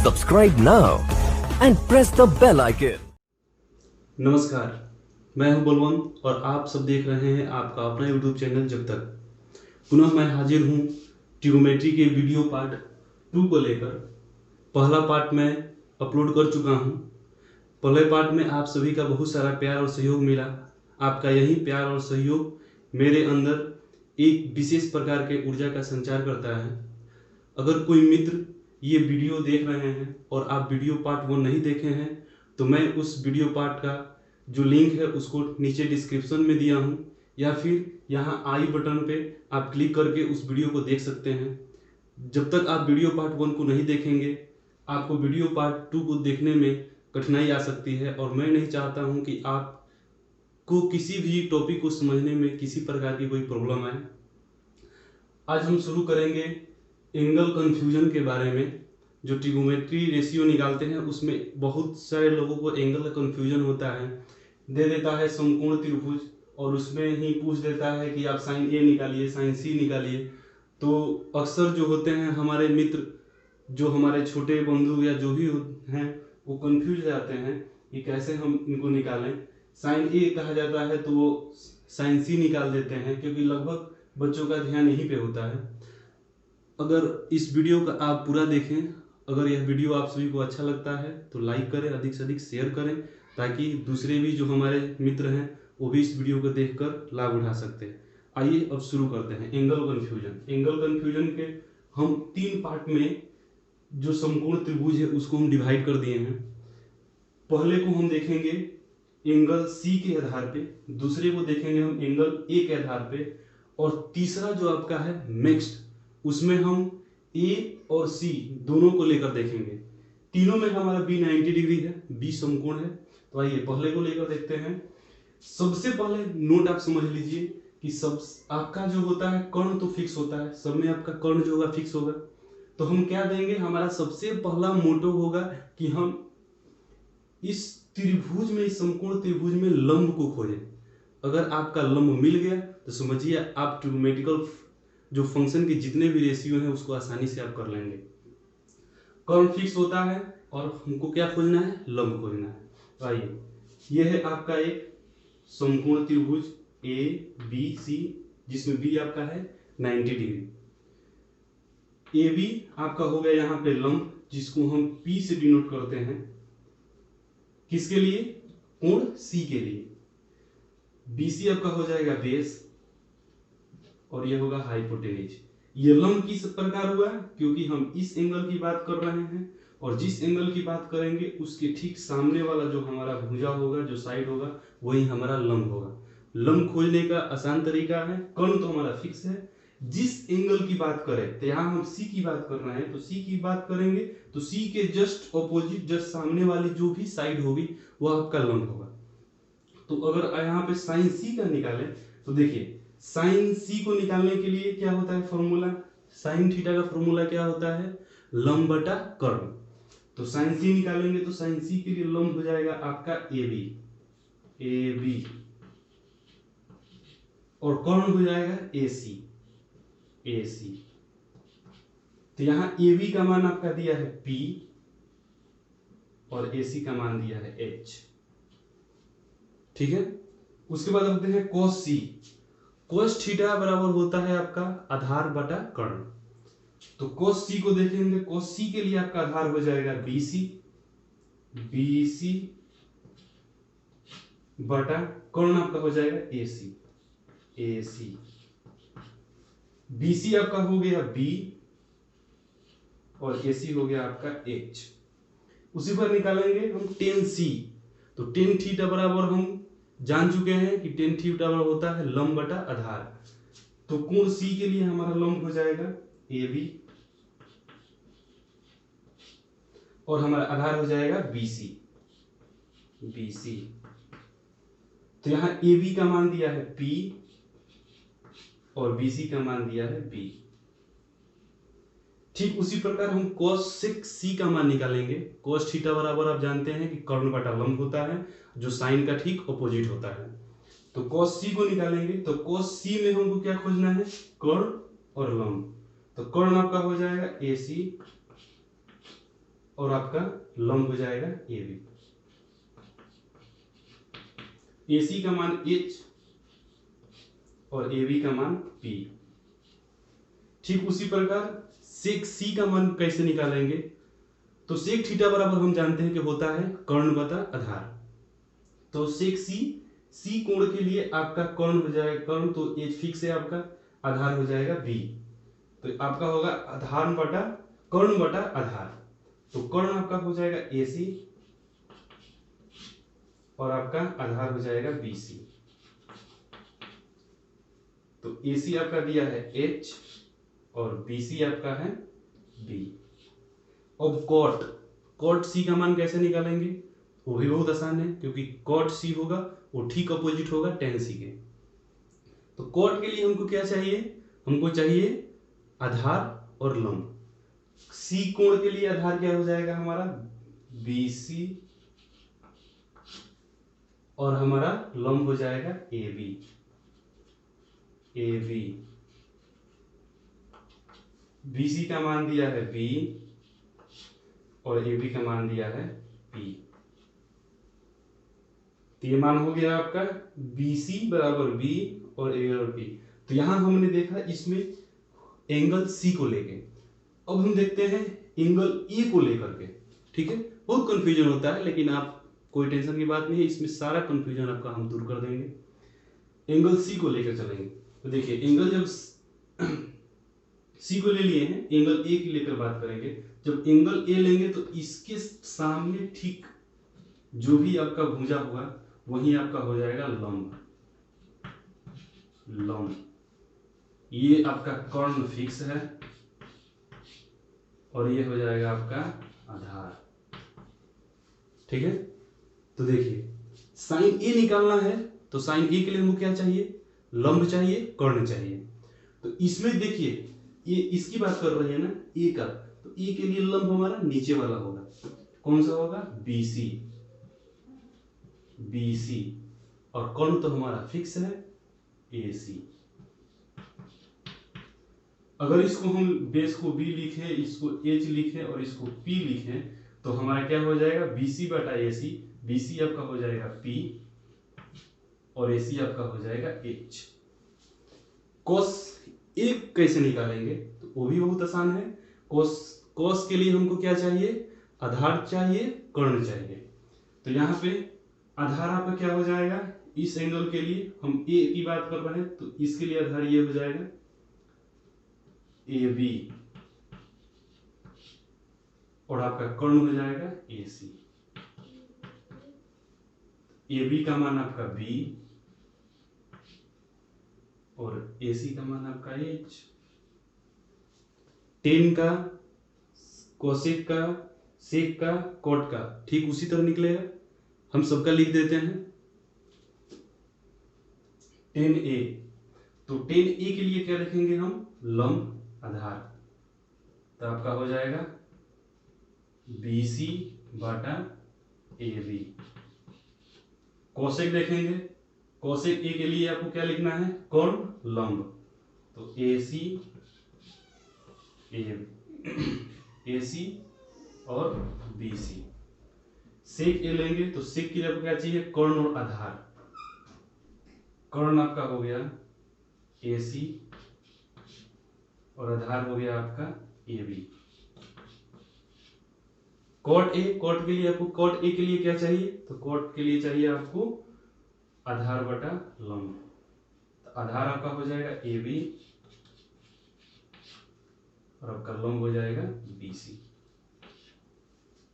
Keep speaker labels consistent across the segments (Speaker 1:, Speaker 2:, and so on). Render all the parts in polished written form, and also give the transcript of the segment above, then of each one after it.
Speaker 1: Subscribe now and press the bell icon.
Speaker 2: नमस्कार, मैं हूं बलवंत और आप सब देख रहे हैं आपका अपना YouTube चैनल जब तक। पुनः मैं हाजिर हूं ट्रिग्नोमेट्री के वीडियो पार्ट 2 को लेकर। पहला पार्ट मैं अपलोड कर चुका हूं। पहले पार्ट में आप सभी का बहुत सारा प्यार और सहयोग मिला। आपका यही प्यार और सहयोग मेरे अंदर एक विशेष प्रकार के ऊर्जा का संचार करता है। अगर कोई मित्र ये वीडियो देख रहे हैं और आप वीडियो पार्ट 1 नहीं देखे हैं तो मैं उस वीडियो पार्ट का जो लिंक है उसको नीचे डिस्क्रिप्शन में दिया हूँ, या फिर यहाँ आई बटन पे आप क्लिक करके उस वीडियो को देख सकते हैं। जब तक आप वीडियो पार्ट 1 को नहीं देखेंगे आपको वीडियो पार्ट 2 को देखने में कठिनाई आ सकती है, और मैं नहीं चाहता हूँ कि आपको किसी भी टॉपिक को समझने में किसी प्रकार की कोई प्रॉब्लम आए। आज हम शुरू करेंगे एंगल कन्फ्यूजन के बारे में। जो ट्रिग्नोमेट्री रेशियो निकालते हैं उसमें बहुत सारे लोगों को एंगल का कन्फ्यूजन होता है। दे देता है समकोण त्रिभुज और उसमें ही पूछ देता है कि आप साइन ए निकालिए, साइन सी निकालिए। तो अक्सर जो होते हैं हमारे मित्र, जो हमारे छोटे बंधु या जो भी हैं, वो कंफ्यूज हो जाते हैं कि कैसे हम इनको निकालें। साइन ए कहा जाता है तो वो साइन सी निकाल देते हैं, क्योंकि लगभग बच्चों का ध्यान यहीं पे होता है। अगर इस वीडियो का आप पूरा देखें, अगर यह वीडियो आप सभी को अच्छा लगता है तो लाइक करें, अधिक से अधिक शेयर करें, ताकि दूसरे भी जो हमारे मित्र हैं वो भी इस वीडियो को देखकर लाभ उठा सकते हैं। आइए अब शुरू करते हैं एंगल कन्फ्यूजन। एंगल कन्फ्यूजन के हम 3 पार्ट में जो समकोण त्रिभुज है उसको हम डिवाइड कर दिए हैं। पहले को हम देखेंगे एंगल सी के आधार पे, दूसरे को देखेंगे हम एंगल ए के आधार पे, और तीसरा जो आपका है नेक्स्ट, उसमें हम ए और सी दोनों को लेकर देखेंगे। तीनों में हमारा बी 90 डिग्री है, बी समकोण है। तो आइए पहले को लेकर देखते हैं। सबसे पहले नोट आप समझ लीजिए कि सब आपका जो होता है कर्ण तो फिक्स होता है, सब में आपका कर्ण जो होगा फिक्स होगा। तो हम क्या देंगे, हमारा सबसे पहला मोटो होगा कि हम इस त्रिभुज में, इस समकोण त्रिभुज में लंब को खोजें। अगर आपका लंब मिल गया तो समझिए आप ट्रिग्नोमेट्रिकल जो फंक्शन के जितने भी रेशियो हैं उसको आसानी से आप कर लेंगे। कर्ण फिक्स होता है और हमको क्या खोजना है, लंब खोजना है। तो आइए, यह है आपका एक समकोण त्रिभुज ए बी सी, जिसमें बी आपका है 90 डिग्री। ए बी आपका हो गया यहाँ पे लंब, जिसको हम पी से डिनोट करते हैं। किसके लिए, कोण सी के लिए। बीसी आपका हो जाएगा बेस और ये होगा हाइपोटेन्यूज। ये लंब किस प्रकार हुआ, क्योंकि हम इस एंगल की बात कर रहे हैं, और जिस एंगल की बात करेंगे उसके ठीक सामने वाला जो हमारा भुजा होगा, जो साइड होगा, वही हमारा लंब होगा। लंब खोजने का आसान तरीका है, कर्ण तो हमारा फिक्स है। जिस एंगल की बात करें, तो यहाँ हम सी की बात कर रहे हैं, तो सी की बात करेंगे तो सी के जस्ट ऑपोजिट, जस्ट सामने वाली जो भी साइड होगी वो आपका लंब होगा। तो अगर यहाँ पे साइन सी का निकालें तो देखिए, साइन सी को निकालने के लिए क्या होता है फॉर्मूला, साइन थीटा का फॉर्मूला क्या होता है, लंब बटा कर्ण। तो साइन सी निकालेंगे तो साइन सी के लिए लंब हो जाएगा आपका ए बी, और कर्ण हो जाएगा ए सी। तो यहां ए बी का मान आपका दिया है P और ए सी का मान दिया है H। ठीक है, उसके बाद रखते हैं cos C। cos थीटा बराबर होता है आपका आधार बटा कर्ण। तो cos C को देखेंगे, cos C के लिए आपका आधार हो जाएगा BC बटा कर्ण आपका हो जाएगा AC। BC आपका हो गया B और AC हो गया आपका H। उसी पर निकालेंगे हम tan C। तो tan थीटा बराबर हम जान चुके हैं कि tan थीटा बराबर होता है लंब बटा आधार। तो कोण C के लिए हमारा लंब हो जाएगा AB और हमारा आधार हो जाएगा BC। तो यहां AB का मान दिया है P और BC का मान दिया है B। ठीक उसी प्रकार हम cos C का मान निकालेंगे। cos थीटा बराबर आप जानते हैं कि कर्ण बटा लंब होता है, जो साइन का ठीक ऑपोजिट होता है। तो cos C को निकालेंगे तो cos C में हमको क्या खोजना है, कर्ण और लंब। तो कर्ण आपका हो जाएगा AC और आपका लंब हो जाएगा ए बी। ए सी का मान एच और ए बी का मान पी। ठीक उसी प्रकार सेक सी का मान कैसे निकालेंगे, तो सेक थीटा बराबर हम जानते हैं कि होता है कर्ण बटा आधार। तो सेक सी कोण के लिए आपका कर्ण हो जाएगा, कर्ण तो एच फिक्स है आपका, आधार हो जाएगा बी। तो आपका होगा आधार बटा कर्ण बटा आधार। तो कर्ण आपका हो जाएगा ए सी और आपका आधार हो जाएगा बी सी। तो ए सी आपका दिया है एच और बी सी आपका है बी। अब कॉट सी का मान कैसे निकालेंगे, वो भी बहुत आसान है, क्योंकि कॉट सी होगा वो ठीक अपोजिट होगा टेन सी के। तो कॉट के लिए हमको क्या चाहिए, हमको चाहिए आधार और लंब। सी कोण के लिए आधार क्या हो जाएगा हमारा बी सी और हमारा लंब हो जाएगा ए बी। बी सी का मान दिया है बी और ए बी का मान दिया है पी। तो ये मान हो गया आपका बी सी बराबर बी और ए बराबर पी। तो यहां हमने देखा इसमें एंगल सी को लेके। अब हम देखते हैं एंगल ए को लेकर के। ठीक है, बहुत कंफ्यूजन होता है, लेकिन आप कोई टेंशन की बात नहीं है, इसमें सारा कंफ्यूजन आपका हम दूर कर देंगे। एंगल सी को लेकर चलेंगे। तो देखिए एंगल जब सी को ले लिए हैं, एंगल ए की लेकर बात करेंगे। जब एंगल ए लेंगे तो इसके सामने ठीक जो भी आपका भुजा होगा वही आपका हो जाएगा लंब। ये आपका कर्ण फिक्स है और ये हो जाएगा आपका आधार। ठीक है, तो देखिए साइन ए निकालना है, तो साइन ए के लिए हमको क्या चाहिए, लंब चाहिए, कर्ण चाहिए। तो इसमें देखिए ये इसकी बात कर रही है ना ए का, तो ए के लिए लंब हमारा नीचे वाला होगा, कौन सा होगा बी सी और कर्ण तो हमारा फिक्स है ए सी। अगर इसको हम बेस को बी लिखे, इसको एच लिखे और इसको पी लिखे, तो हमारा क्या हो जाएगा बी सी बटा ए सी। बी सी आपका हो जाएगा पी और ए सी आपका हो जाएगा एच। कॉस ए कैसे निकालेंगे, तो वो भी बहुत आसान है। कॉस के लिए हमको क्या चाहिए, आधार चाहिए, कर्ण चाहिए। तो यहाँ पे आधार आपका क्या हो जाएगा, इस एंगल के लिए हम ए की बात कर रहे हैं तो इसके लिए आधार ये हो जाएगा ए बी और आपका कर्ण हो जाएगा ए सी। ए बी का मान आपका बी और ए सी का मान आपका एच। टेन का, कोसेक का, सेक का, कॉट का ठीक उसी तरह निकलेगा। हम सबका लिख देते हैं। टेन ए, तो टेन ए के लिए क्या लिखेंगे हम, लंब आधार। तो आपका हो जाएगा बी सी बटा ए बी। कोसेक देखेंगे, कोसेक ए के लिए आपको क्या लिखना है, कर्ण लंब। तो ए सी और बी सी। सेक ए लेंगे तो सेक के लिए आपको क्या चाहिए, कर्ण और आधार। कर्ण आपका हो गया ए सी और आधार हो गया आपका A B. Cot A, cot के लिए आपको, कॉट ए के लिए क्या चाहिए, तो कॉट के लिए चाहिए आपको आधार बटा लंब। तो आधार आपका हो जाएगा ए बी और आपका लंब हो जाएगा बी सी।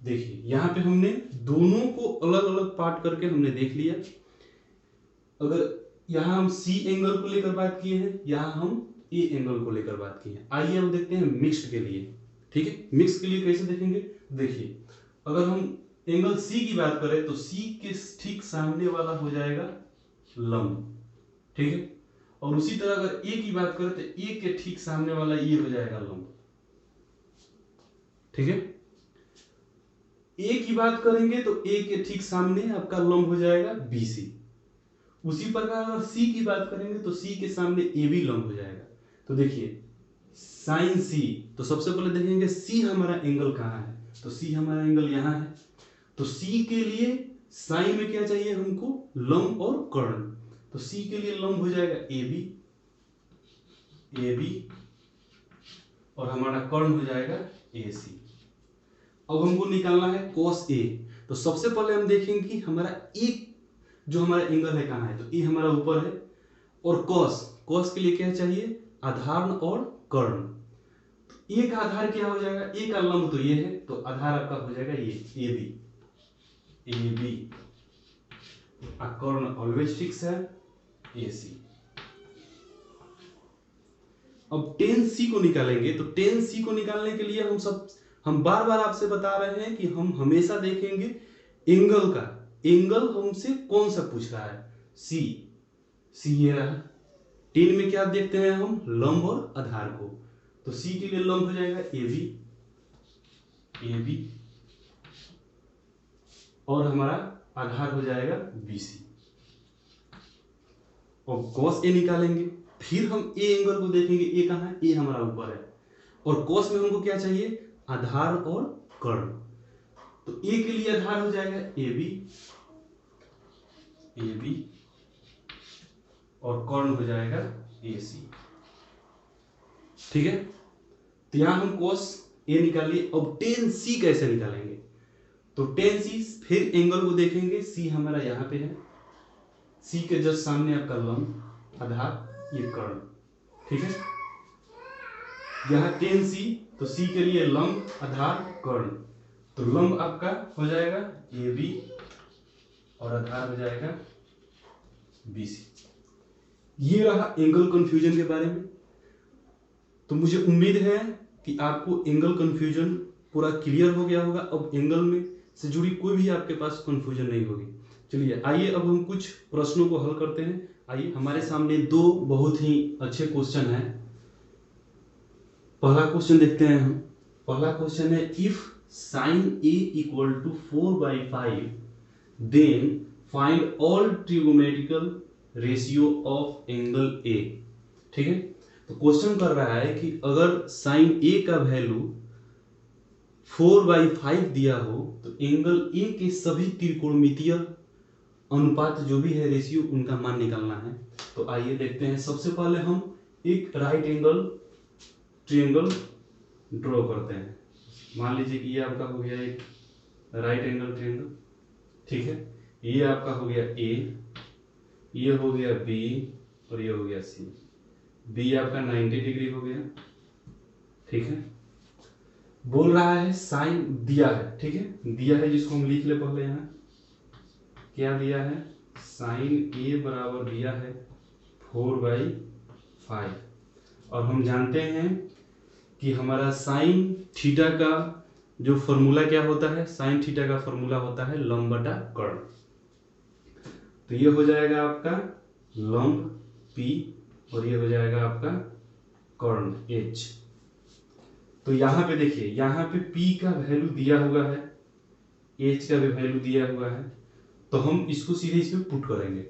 Speaker 2: देखिए यहां पे हमने दोनों को अलग अलग पार्ट करके हमने देख लिया। अगर यहां हम सी एंगल को लेकर बात किए हैं, यहां हम ए एंगल को लेकर बात की है। आइए हम देखते हैं मिक्स्ड के लिए। ठीक है, मिक्स के लिए कैसे देखेंगे, देखिए अगर हम एंगल सी की बात करें तो सी के ठीक सामने वाला हो जाएगा लंब। ठीक है, और उसी तरह अगर ए की बात करें तो ए के ठीक सामने वाला ये हो जाएगा लंब। ठीक है, ए की बात करेंगे तो ए के ठीक सामने आपका लंब हो जाएगा बी सी। उसी प्रकार अगर सी की बात करेंगे तो सी के सामने ए बी लंब हो जाएगा। तो देखिए साइन सी, तो सबसे पहले देखेंगे सी हमारा एंगल कहाँ है, तो सी हमारा एंगल यहाँ है। तो सी के लिए साइन में क्या चाहिए हमको, लंब और कर्ण। तो सी के लिए लंब हो जाएगा ए बी और हमारा कर्ण हो जाएगा ए सी। अब हमको निकालना है cos ए। तो सबसे पहले हम देखेंगे कि हमारा एक जो हमारा एंगल है कहाँ है, तो ए हमारा ऊपर है। और cos के लिए क्या चाहिए, आधार और कर्ण। तो ए का आधार क्या हो जाएगा, ए का लंब तो ये है, तो आधार आपका हो जाएगा ये ए बी कर्ण ऑलवेज फिक्स है ए सी। अब tan c को निकालेंगे। तो tan c को निकालने के लिए हम बार बार आपसे बता रहे हैं कि हम हमेशा देखेंगे एंगल का, एंगल हमसे कौन सा पूछ रहा है, सी ये रहा। tan में क्या देखते हैं हम, लंब और आधार को। तो c के लिए लंब हो जाएगा ए बी और हमारा आधार हो जाएगा BC। और cos ए निकालेंगे, फिर हम ए एंगल को देखेंगे, ए कहाँ है, ए हमारा ऊपर है। और cos में हमको क्या चाहिए, आधार और कर्ण। तो ए के लिए आधार हो जाएगा ए बी और कर्ण हो जाएगा AC। ठीक है, तो यहां हम cos ए निकाल लिए। अब tan c कैसे निकालेंगे, तो tan c फिर एंगल को देखेंगे, c हमारा यहाँ पे है, c के जस्ट सामने आपका लंब आधार ये कर्ण। ठीक है, यहाँ tan c, तो c के लिए लंब आधार कर्ण। तो लंब आपका हो जाएगा ए बी और आधार हो जाएगा BC। ये रहा एंगल कंफ्यूजन के बारे में। तो मुझे उम्मीद है कि आपको एंगल कंफ्यूजन पूरा क्लियर हो गया होगा। अब एंगल में से जुड़ी कोई भी आपके पास कंफ्यूजन नहीं होगी। चलिए आइए अब हम कुछ प्रश्नों को हल करते हैं। आइए, हमारे सामने दो बहुत ही अच्छे क्वेश्चन हैं। पहला क्वेश्चन देखते हैं हम। पहला क्वेश्चन है, if sin A equal to 4/5 then find all trigonometrical ratio of angle A। ठीक है, तो क्वेश्चन कर रहा है कि अगर sin A का वैल्यू 4/5 दिया हो तो एंगल A के सभी त्रिकोणमितीय अनुपात जो भी है रेशियो, उनका मान निकालना है। तो आइए देखते हैं। सबसे पहले हम एक राइट एंगल ट्रायंगल ड्रॉ करते हैं। मान लीजिए कि ये आपका हो गया एक राइट एंगल ट्रायंगल। ठीक है, ये आपका हो गया A, ये हो गया B और ये हो गया C। B आपका 90 डिग्री हो गया। ठीक है, बोल रहा है साइन दिया है। ठीक है, दिया है जिसको हम लिख ले पहले। यहाँ क्या दिया है, साइन A बराबर दिया है 4/5 और हम जानते हैं कि हमारा साइन थीटा का जो फॉर्मूला क्या होता है, साइन थीटा का फॉर्मूला होता है लंब बटा कर्ण। तो ये हो जाएगा आपका लंब P और ये हो जाएगा आपका कर्ण H। तो यहाँ पे देखिए, यहाँ पे P का वैल्यू दिया हुआ है, H का भी वैल्यू दिया हुआ है। तो हम इसको सीधे इसमें पुट करेंगे।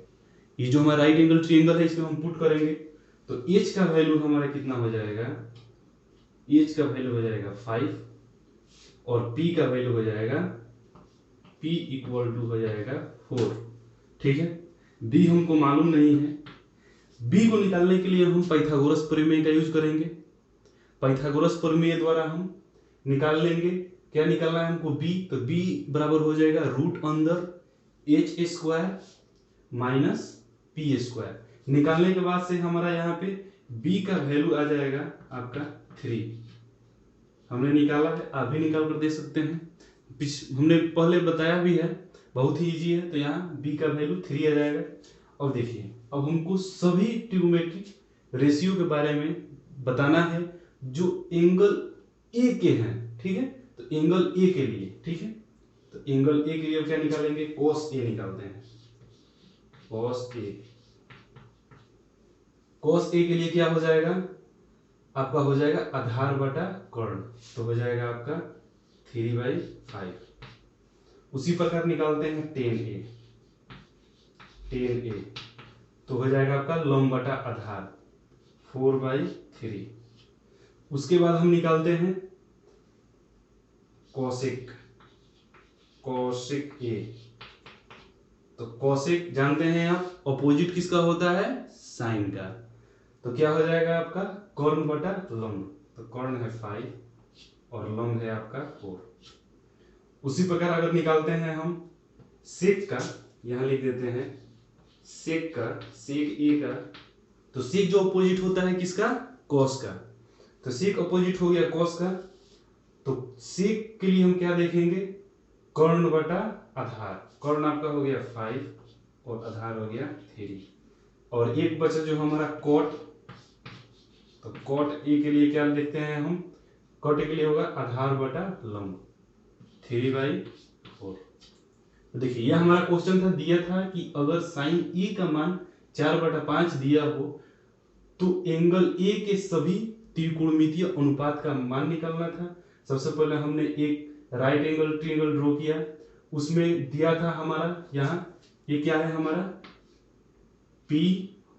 Speaker 2: ये जो हमारा राइट एंगल ट्रायंगल है इसमें हम पुट करेंगे। तो H का वैल्यू हमारा कितना हो जाएगा, H का वैल्यू हो जाएगा 5 और P का वैल्यू हो जाएगा, P इक्वल टू हो जाएगा 4। ठीक है, B हमको मालूम नहीं है। B को निकालने के लिए हम पाइथागोरस प्रमेय का यूज करेंगे। पाइथागोरस प्रमेय द्वारा हम निकाल लेंगे। क्या निकालना है हमको, B। तो B बराबर हो जाएगा रूट अंदर H square minus P square. निकालने के बाद से हमारा यहाँ पे B का वैल्यू आ जाएगा आपका 3। हमने निकाला है, आप भी निकाल कर दे सकते हैं। हमने पहले बताया भी है, बहुत ही इजी है। तो यहाँ B का वैल्यू 3 आ जाएगा। और देखिए, अब हमको सभी ट्रिगोनोमेट्रिक रेशियो के बारे में बताना है जो एंगल A के हैं। ठीक है, तो एंगल A के लिए, ठीक है, तो एंगल A के लिए क्या निकालेंगे, cos A निकालते हैं। cos A के लिए क्या हो जाएगा, आपका हो जाएगा आधार बटा कर्ण। तो हो जाएगा आपका 3/5। उसी प्रकार निकालते हैं tan A तो हो जाएगा आपका लंब बटा आधार 4/3। उसके बाद हम निकालते हैं कोसेक, कोसेक ए। तो कोसेक जानते हैं आप ऑपोजिट किसका होता है, साइन का। तो क्या हो जाएगा आपका कॉर्न बटा लंब। तो कॉर्न है 5 और लंब है आपका 4। उसी प्रकार अगर निकालते हैं हम सेक का, यहां लिख देते हैं सेक का, सेक ए का। तो सेक जो ऑपोजिट होता है किसका, कॉस का। तो सेक ऑपोजिट हो गया कॉस का। तो सेक के लिए हम क्या देखेंगे, कर्ण बटा आधार। कर्ण आपका हो गया 5 और आधार हो गया 3। और एक बचा जो हमारा कॉट। तो कॉट ए के लिए क्या देखते हैं हम, कॉट ए के लिए होगा आधार बटा लंब 3/4। तो देखिए यह हमारा क्वेश्चन था, दिया था कि अगर साइन ए का मान 4/5 दिया हो तो एंगल ए के सभी त्रिकोणमितीय अनुपात का मान निकालना था। सबसे पहले हमने एक राइट एंगल ट्रायंगल ड्रॉ किया, उसमें दिया था हमारा यहाँ ये क्या है हमारा P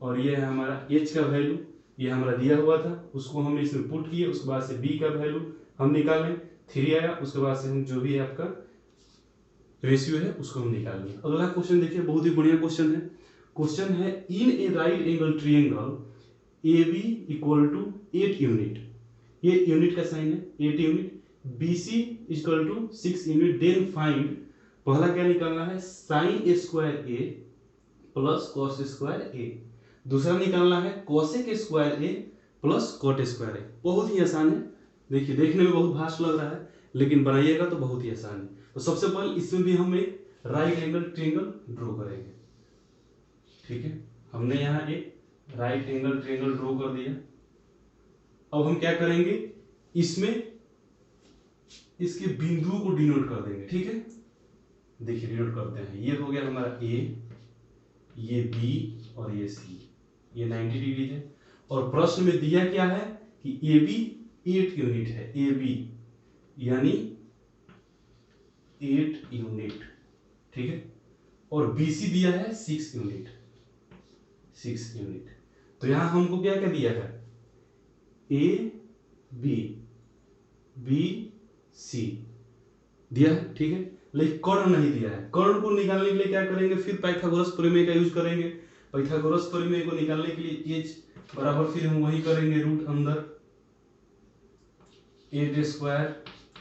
Speaker 2: और ये है हमारा H का वैल्यू, ये हमारा दिया हुआ था। उसको हम इसमें पुट किए, उसके बाद से B का वैल्यू हम निकालें 3 आया, उसके बाद से हम जो भी आपका रेशियो है उसको हम निकाल लिया। अगला क्वेश्चन देखिए, बहुत ही बढ़िया क्वेश्चन है। क्वेश्चन है in a right angle triangle AB = 8 unit. ये यूनिट का साइन है 8 unit. BC = 6 unit. Then find, पहला क्या निकालना है sine square A plus cos square A। दूसरा निकालना है cosec square A plus cot square A। बहुत ही आसान है, देखिए देखने में बहुत भास्ट लग रहा है लेकिन बनाइएगा तो बहुत ही आसान है। तो सबसे पहले इसमें भी हम एक राइट एंगल ट्रायंगल ड्रॉ करेंगे। ठीक है, हमने यहाँ एक राइट एंगल ट्रायंगल ड्रॉ कर दिया। अब हम क्या करेंगे, इसमें इसके बिंदुओं को डिनोट कर देंगे। ठीक है, देखिए डिनोट करते हैं। ये हो गया हमारा A, ये B और ये C। ये 90 डिग्री है। और प्रश्न में दिया क्या है कि AB 8 यूनिट है, AB यानी 8 यूनिट। ठीक है, और BC दिया है 6 यूनिट, 6 यूनिट। तो यहां हमको क्या क्या दिया है, AB BC दिया है। ठीक है, लेकिन कर्ण नहीं दिया है। कर्ण को निकालने के लिए क्या करेंगे, फिर पाइथागोरस प्रमेय का यूज करेंगे। पाइथागोरस प्रमेय को निकालने के लिए h बराबर फिर हम वही करेंगे रूट अंदर 8 स्क्वायर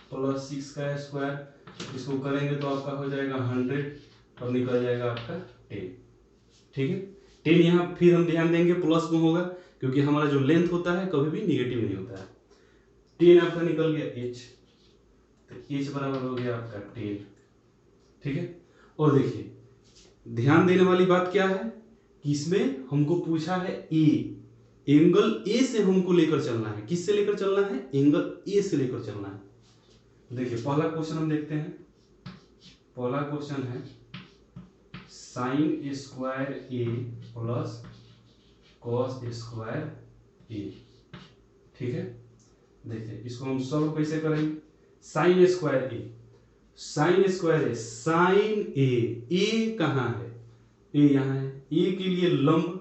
Speaker 2: प्लस 6 का स्क्वायर। इसको करेंगे तो आपका हो जाएगा 100 और निकल जाएगा आपका 10। ठीक है, 10 यहाँ फिर हम ध्यान देंगे प्लस में होगा क्योंकि हमारा जो लेंथ होता है कभी भी निगेटिव नहीं होता है। 10 आपका निकल गया h, तो h बराबर हो गया आपका 10। ठीक है, और देखिए ध्यान देने वाली बात क्या है कि इसमें हमको पूछा है ए, एंगल ए से हमको लेकर चलना है। किससे लेकर चलना है, एंगल ए से लेकर चलना है। देखिए पहला क्वेश्चन हम देखते हैं। पहला क्वेश्चन है साइन स्क्वायर ए प्लस कॉस स्क्वायर ए। ठीक है, देखिए इसको हम सॉल्व कैसे करेंगे। साइन स्क्वायर ए, साइन स्क्वायर ए, साइन ए कहाँ है, ए यहाँ है। ए के लिए लंब,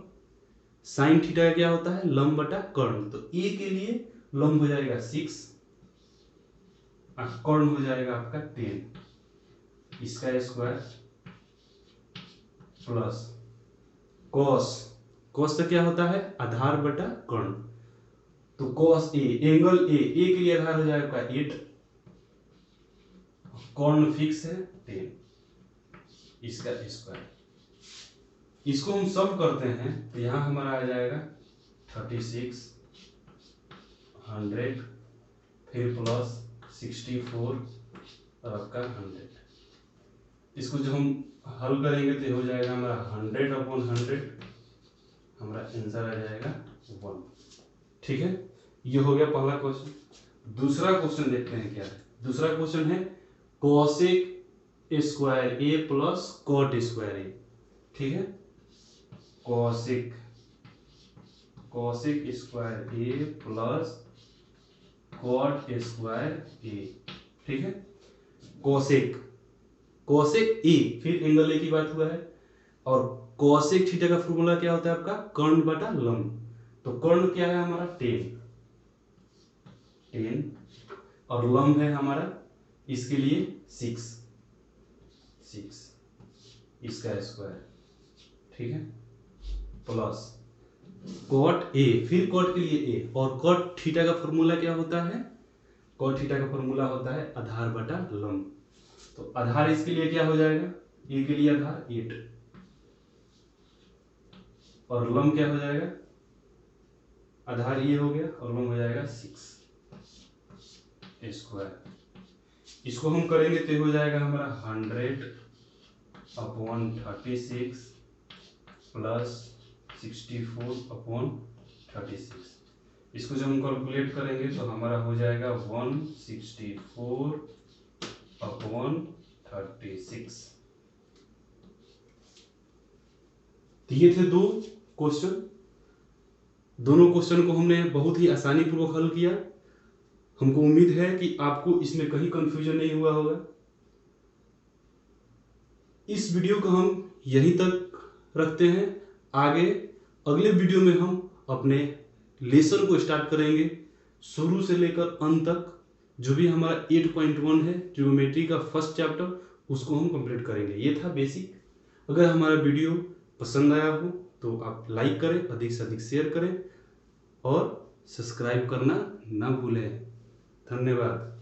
Speaker 2: साइन थीटा क्या होता है लंब बटा कर्ण। तो ए के लिए लंब हो जाएगा 6 और कर्ण हो जाएगा आपका 10, इसका स्क्वायर प्लस कॉस, कॉस तो क्या होता है आधार बटा कर्ण। तो कॉस ए, एंगल ए के लिए आधार हो जाएगा 8, कर्ण फिक्स है 10, इसका स्क्वायर। इसको हम सम करते हैं तो यहां हमारा आ जाएगा 36, 100 फिर प्लस 64 और आपका 100। इसको जब हम हल करेंगे तो हो जाएगा हमारा 100/100, हमारा आंसर आ जाएगा 1। ठीक है, ये हो गया पहला क्वेश्चन। दूसरा क्वेश्चन देखते हैं क्या है। दूसरा क्वेश्चन है कोसेक स्क्वायर ए प्लस कॉट स्क्वायर ए। ठीक है, कोसेक स्क्वायर ए प्लस कॉट स्क्वायर ए। ठीक है, कोसेक ए, फिर एंगल ए की बात हुआ है। और कोसेक थीटा का फॉर्मूला क्या होता है आपका कर्ण बटा लंब। तो कर्ण क्या है हमारा 10 और लंब है हमारा इसके लिए 6 इसका स्क्वायर, ठीक है, प्लस कॉट ए, फिर कॉट के लिए ए, और कॉट थीटा का फॉर्मूला क्या होता है? कॉट थीटा का फॉर्मूला होता है आधार बटा लंब। तो आधार इसके लिए क्या हो जाएगा? ए के लिए आधार 8 और लंब क्या हो जाएगा? आधार ये हो गया और लंब हो जाएगा 6 स्क्वायर। इसको हम करेंगे तो हो जाएगा हमारा 100/36 प्लस 64/36। इसको जब हम कैलकुलेट करेंगे तो हमारा हो जाएगा 164/36। तो ये थे दो क्वेश्चन। दोनों क्वेश्चन को हमने बहुत ही आसानी पूर्वक हल किया। हमको उम्मीद है कि आपको इसमें कहीं कंफ्यूजन नहीं हुआ होगा। इस वीडियो को हम यहीं तक रखते हैं। आगे अगले वीडियो में हम अपने लेसन को स्टार्ट करेंगे, शुरू से लेकर अंत तक। जो भी हमारा 8.1 है ट्रिग्नोमेट्री का फर्स्ट चैप्टर, उसको हम कंप्लीट करेंगे। ये था बेसिक। अगर हमारा वीडियो पसंद आया हो तो आप लाइक करें, अधिक से अधिक शेयर करें और सब्सक्राइब करना ना भूलें। धन्यवाद।